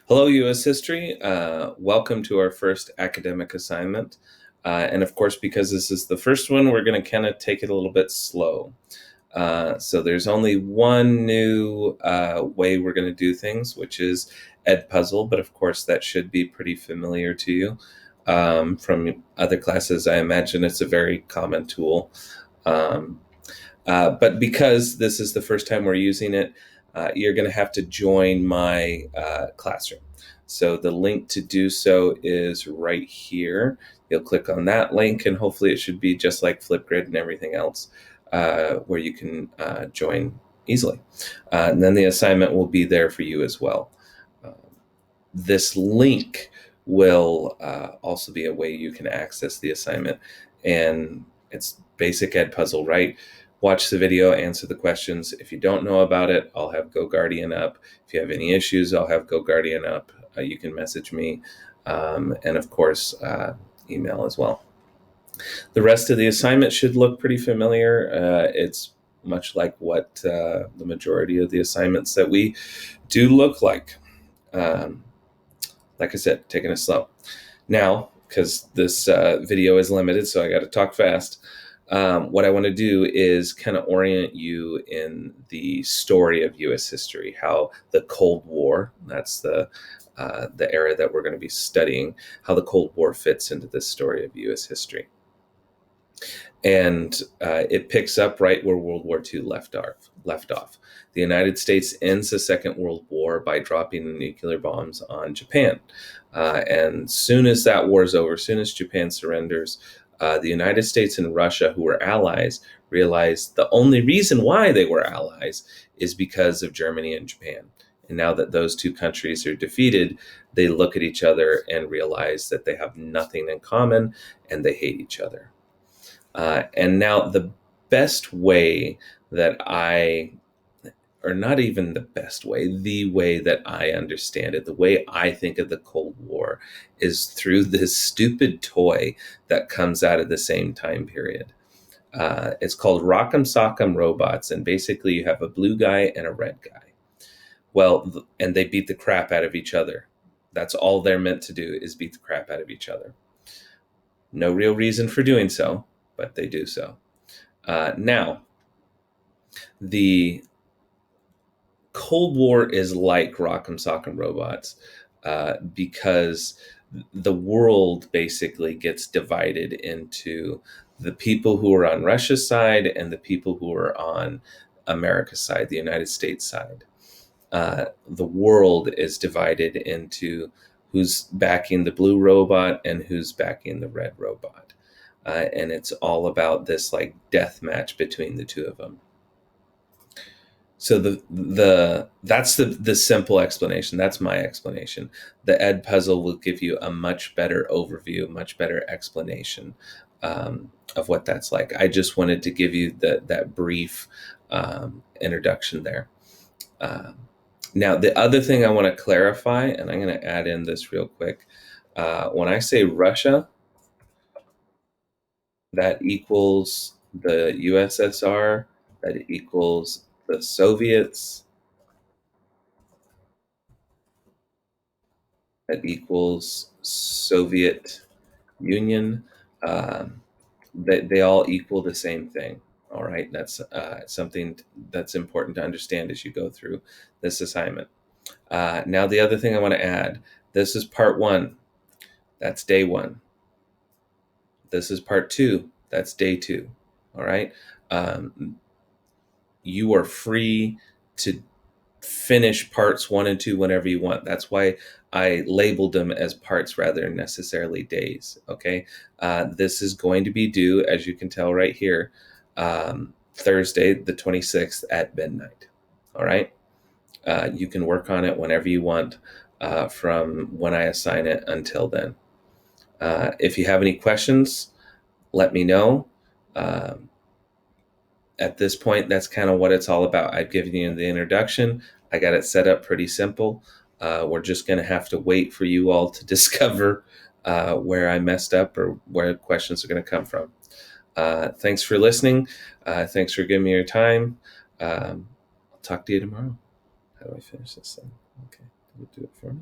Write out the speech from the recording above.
Hello, U.S. History. Welcome to our first academic assignment. And of course, because this is the first one, we're going to kind of take it a little bit slow. So there's only one new way we're going to do things, which is Edpuzzle. But of course, that should be pretty familiar to you from other classes. I imagine it's a very common tool. Um, but because this is the first time we're using it, you're going to have to join my classroom. So the link to do so is right here. You'll click on that link, and hopefully it should be just like Flipgrid and everything else, where you can join easily. And then the assignment will be there for you as well. This link will also be a way you can access the assignment. And it's basic Edpuzzle, right? Watch the video, answer the questions. If you don't know about it, I'll have GoGuardian up. If you have any issues, I'll have GoGuardian up. You can message me, and of course, email as well. The rest of the assignment should look pretty familiar. It's much like what the majority of the assignments that we do look like. Like I said, taking it slow. Now, because this video is limited, so I got to talk fast. What I want to do is kind of orient you in the story of U.S. history, how the Cold War, that's the era that we're going to be studying, how the Cold War fits into this story of U.S. history. And it picks up right where World War II left off. The United States ends the Second World War by dropping nuclear bombs on Japan. And soon as that war is over, soon as Japan surrenders, the United States and Russia, who were allies, realized the only reason why they were allies is because of Germany and Japan. And now that those two countries are defeated, they look at each other and realize that they have nothing in common and they hate each other. And now the best way that or not even the best way, the way that I understand it, the way I think of the Cold War is through this stupid toy that comes out of the same time period. It's called Rock'em Sock'em Robots, and basically you have a blue guy and a red guy. Well, and they beat the crap out of each other. That's all they're meant to do, is beat the crap out of each other. No real reason for doing so, but they do so. Now, the Cold War is like Rock'em Sock'em Robots because the world basically gets divided into the people who are on Russia's side and the people who are on America's side, the United States side. The world is divided into who's backing the blue robot and who's backing the red robot. And it's all about this like death match between the two of them. So that's the simple explanation. That's my explanation. The Edpuzzle will give you a much better overview, much better explanation of what that's like. I just wanted to give you that brief introduction there. Now, the other thing I want to clarify, and I'm going to add in this real quick. When I say Russia, that equals the USSR, that equals the Soviets, that equals Soviet Union. They all equal the same thing. All right, that's something that's important to understand as you go through this assignment. Now, the other thing I want to add, this is part one. That's day one. This is part two. That's day two. All right. You are free to finish parts 1 and 2 whenever you want. That's why I labeled them as parts rather than necessarily days. Okay. This is going to be due, as you can tell right here, Thursday, the 26th at midnight. All right. You can work on it whenever you want from when I assign it until then. If you have any questions, let me know. At this point, that's kind of what it's all about. I've given you the introduction. I got it set up pretty simple. We're just going to have to wait for you all to discover where I messed up or where questions are going to come from. Thanks for listening. Thanks for giving me your time. I'll talk to you tomorrow. How do I finish this thing? Okay, do it for me.